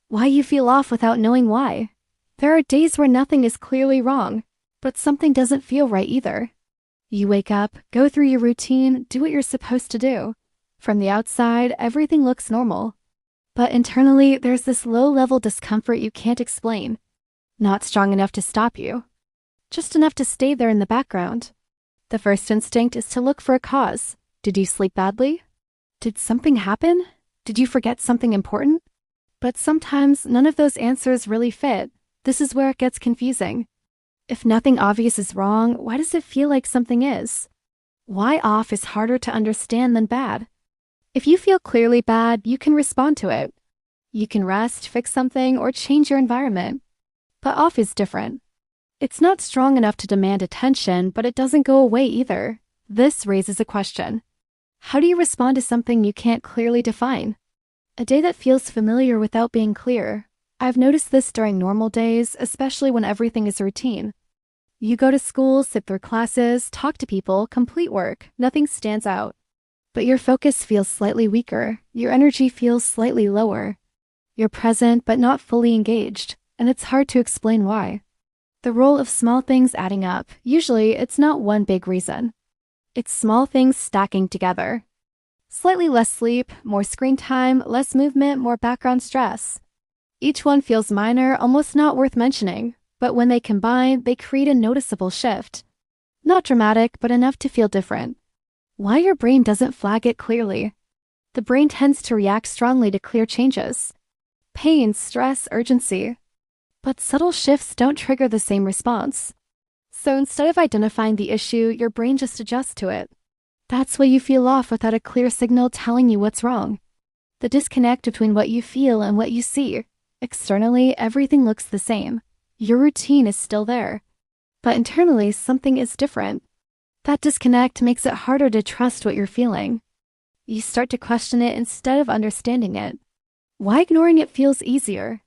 Why you feel off without knowing why. There are days where nothing is clearly wrong, but something doesn't feel right either. You wake up, go through your routine, do what you're supposed to do. From the outside, everything looks normal. But internally, there's this low-level discomfort you can't explain. Not strong enough to stop you. Just enough to stay there in the background. The first instinct is to look for a cause. Did you sleep badly? Did something happen? Did you forget something important? But sometimes none of those answers really fit. This is where it gets confusing. If nothing obvious is wrong, why does it feel like something is? Why off is harder to understand than bad? If you feel clearly bad, you can respond to it. You can rest, fix something, or change your environment. But off is different. It's not strong enough to demand attention, but it doesn't go away either. This raises a question. How do you respond to something you can't clearly define? A day that feels familiar without being clear. I've noticed this during normal days, especially when everything is routine. You go to school, sit through classes, talk to people, complete work, nothing stands out. But your focus feels slightly weaker, your energy feels slightly lower. You're present but not fully engaged, and it's hard to explain why. The role of small things adding up, usually it's not one big reason. It's small things stacking together. Slightly less sleep, more screen time, less movement, more background stress. Each one feels minor, almost not worth mentioning, but when they combine, they create a noticeable shift. Not dramatic, but enough to feel different. Why your brain doesn't flag it clearly? The brain tends to react strongly to clear changes. Pain, stress, urgency. But subtle shifts don't trigger the same response. So instead of identifying the issue, your brain just adjusts to it. That's why you feel off without a clear signal telling you what's wrong. The disconnect between what you feel and what you see. Externally, everything looks the same. Your routine is still there. But internally, something is different. That disconnect makes it harder to trust what you're feeling. You start to question it instead of understanding it. Why ignoring it feels easier?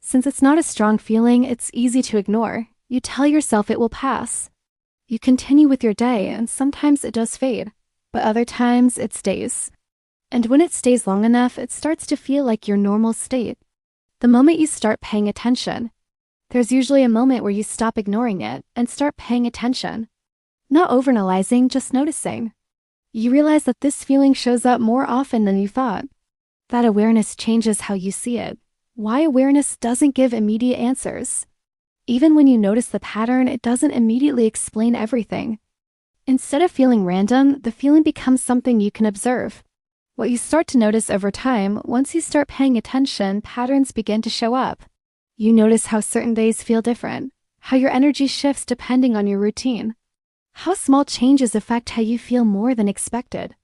Since it's not a strong feeling, it's easy to ignore. You tell yourself it will pass. You continue with your day, and sometimes it does fade, but other times it stays. And when it stays long enough, it starts to feel like your normal state. The moment you start paying attention, there's usually a moment where you stop ignoring it and start paying attention. Not overanalyzing, just noticing. You realize that this feeling shows up more often than you thought. That awareness changes how you see it. Why awareness doesn't give immediate answers. Even when you notice the pattern, it doesn't immediately explain everything. Instead of feeling random, the feeling becomes something you can observe. What you start to notice over time, once you start paying attention, patterns begin to show up. You notice how certain days feel different, how your energy shifts depending on your routine, how small changes affect how you feel more than expected.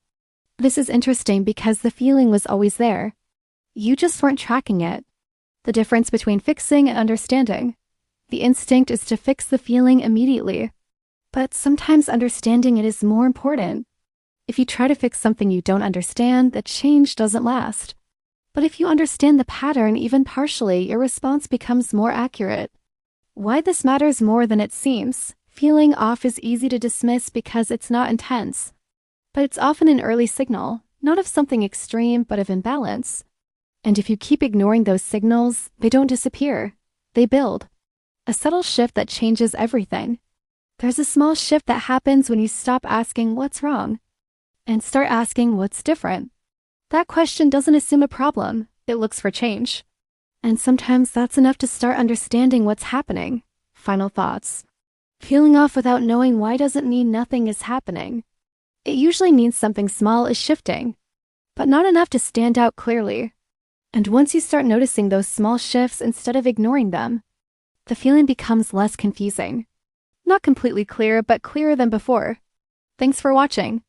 This is interesting because the feeling was always there. You just weren't tracking it. The difference between fixing and understanding. The instinct is to fix the feeling immediately. But sometimes understanding it is more important. If you try to fix something you don't understand, the change doesn't last. But if you understand the pattern even partially, your response becomes more accurate. Why this matters more than it seems. Feeling off is easy to dismiss because it's not intense. But it's often an early signal, not of something extreme, but of imbalance. And if you keep ignoring those signals, they don't disappear. They build. A subtle shift that changes everything. There's a small shift that happens when you stop asking what's wrong and start asking what's different. That question doesn't assume a problem. It looks for change. And sometimes that's enough to start understanding what's happening. Final thoughts. Feeling off without knowing why doesn't mean nothing is happening. It usually means something small is shifting, but not enough to stand out clearly. And once you start noticing those small shifts instead of ignoring them, the feeling becomes less confusing. Not completely clear, but clearer than before. Thanks for watching.